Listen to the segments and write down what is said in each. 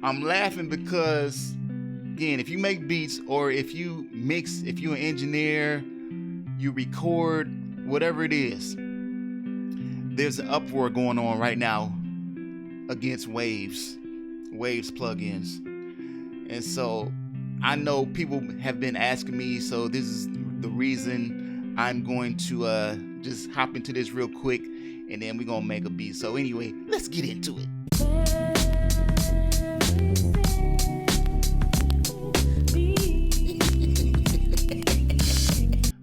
I'm laughing because, again, if you make beats or if you mix, if you're an engineer, you record, whatever it is, there's an uproar going on right now against Waves plugins. And so I know people have been asking me, so this is the reason I'm going to just hop into this real quick, and then we're gonna make a beat. So anyway, let's get into it.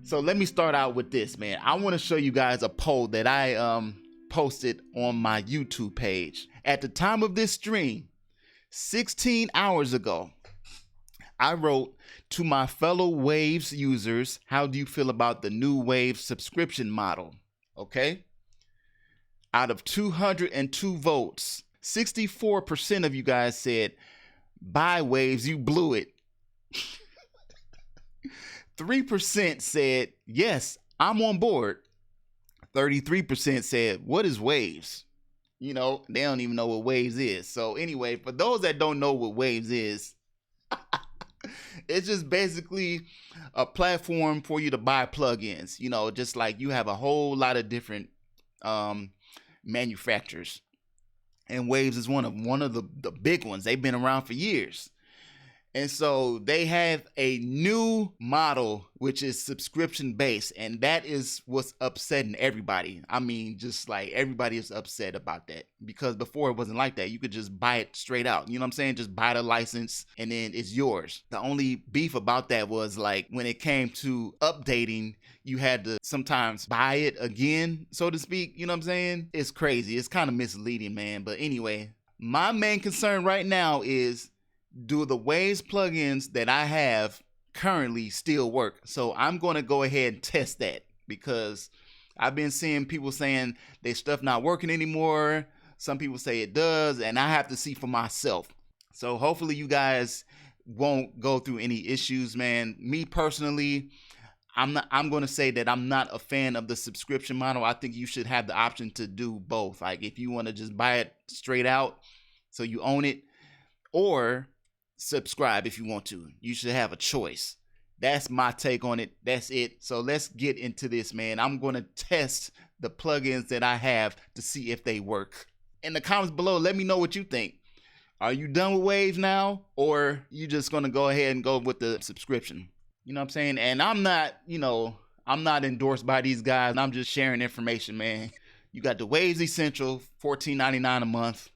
So let me start out with this, man. I want to show you guys a poll that I posted on my YouTube page. At the time of this stream, 16 hours ago, I wrote to my fellow Waves users, how do you feel about the new Waves subscription model? Okay. Out of 202 votes, 64% of you guys said, buy Waves, you blew it. 3% said, yes, I'm on board. 33% said, what is Waves? You know, they don't even know what Waves is. So anyway, for those that don't know what Waves is, it's just basically a platform for you to buy plugins. You know, just like you have a whole lot of different manufacturers. And Waves is one of the big ones. They've been around for years. And so they have a new model, which is subscription based. And that is what's upsetting everybody. I mean, just like everybody is upset about that, because before it wasn't like that. You could just buy it straight out. You know what I'm saying? Just buy the license and then it's yours. The only beef about that was like when it came to updating, you had to sometimes buy it again, so to speak. You know what I'm saying? It's crazy. It's kind of misleading, man. But anyway, my main concern right now is, do the Waves plugins that I have currently still work? So I'm going to go ahead and test that, because I've been seeing people saying their stuff not working anymore. Some people say it does, and I have to see for myself. So hopefully you guys won't go through any issues, man. Me personally, I'm going to say that I'm not a fan of the subscription model. I think you should have the option to do both. Like if you want to just buy it straight out so you own it, or subscribe if you want to. You should have a choice. That's my take on it. That's it. So let's get into this, man. I'm going to test the plugins that I have to see if they work. In the comments below, let me know what you think. Are you done with Waves now, or you just going to go ahead and go with the subscription? You know what I'm saying? And I'm not, I'm not endorsed by these guys. I'm just sharing information, man. You got the Waves Essential, $14.99 a month,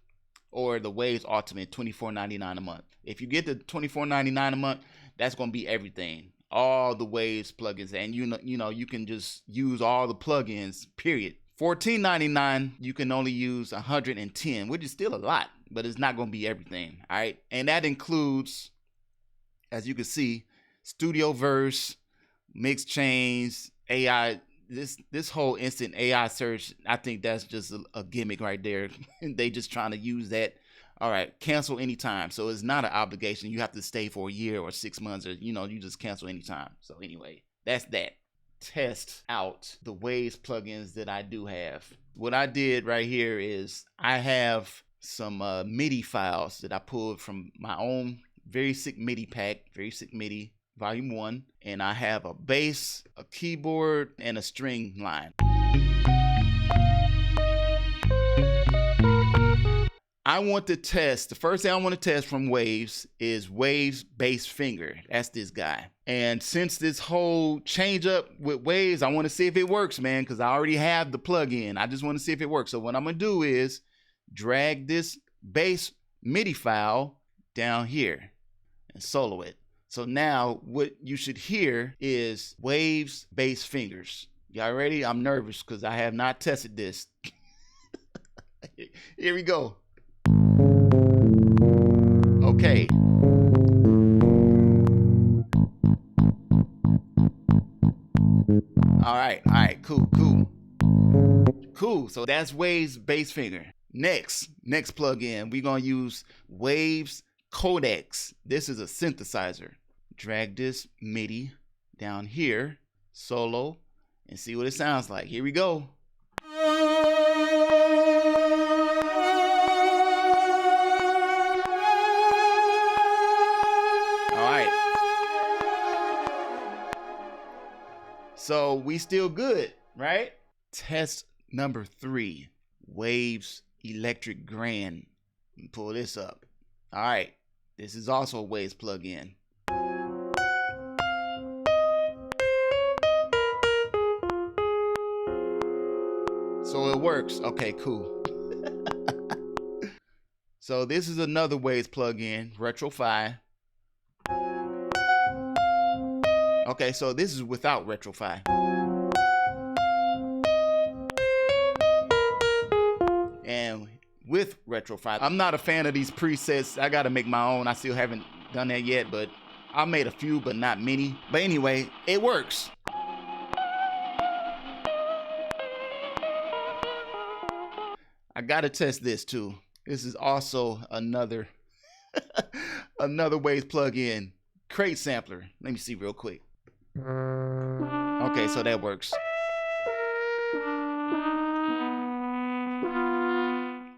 or the Waves Ultimate, $24.99 a month. If you get the $24.99 a month, that's going to be everything. All the Waves plugins. And you can just use all the plugins, period. $14.99, you can only use 110, which is still a lot, but it's not going to be everything. All right. And that includes, as you can see, Studio Verse, Mix Chains, AI. This whole instant AI search, I think that's just a gimmick right there. They just trying to use that. All right, cancel anytime. So it's not an obligation. You have to stay for a year or 6 months, or you just cancel anytime. So anyway, that's that. Test out the Waves plugins that I do have. What I did right here is I have some MIDI files that I pulled from my own Verysick MIDI pack, Verysick MIDI Volume 1, and I have a bass, a keyboard, and a string line. I want to test, the first thing I want to test from Waves is Waves Bass Finger. That's this guy. And since this whole change up with Waves, I want to see if it works, man, because I already have the plugin. I just want to see if it works. So what I'm going to do is drag this bass MIDI file down here and solo it. So now what you should hear is Waves Bass Fingers. Y'all ready? I'm nervous because I have not tested this. Here we go. Okay. All right, cool. So that's Waves Bass Finger. Next plugin, we're gonna use Waves Codex. This is a synthesizer. Drag this MIDI down here, solo, and see what it sounds like. Here we go. So we still good, right? Test number 3, Waves Electric Grand. Pull this up. All right, this is also a Waves plugin. So it works. Okay, cool. So this is another Waves plugin, Retrofy. Okay, so this is without Retrofy. And with Retrofy, I'm not a fan of these presets. I gotta make my own. I still haven't done that yet, but I made a few, but not many. But anyway, it works. I gotta test this too. This is also another another Waves plugin, CR8 Sampler. Let me see real quick. Okay, so that works.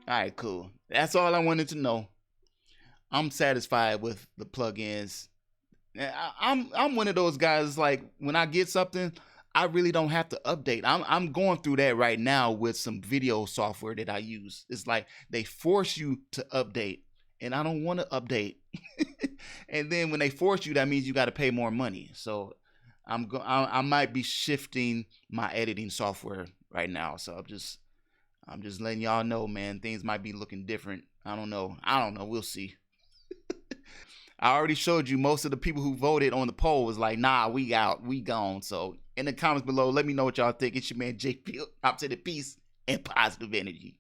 All right, cool. That's all I wanted to know. I'm satisfied with the plugins. I'm one of those guys, like, when I get something, I really don't have to update. I'm going through that right now with some video software that I use. It's like they force you to update, and I don't want to update. And then when they force you, that means you got to pay more money. So I might be shifting my editing software right now. So I'm just letting y'all know, man, things might be looking different. I don't know. We'll see. I already showed you most of the people who voted on the poll was like, nah, we out, we gone. So in the comments below, let me know what y'all think. It's your man JFILT. Out to the peace and positive energy.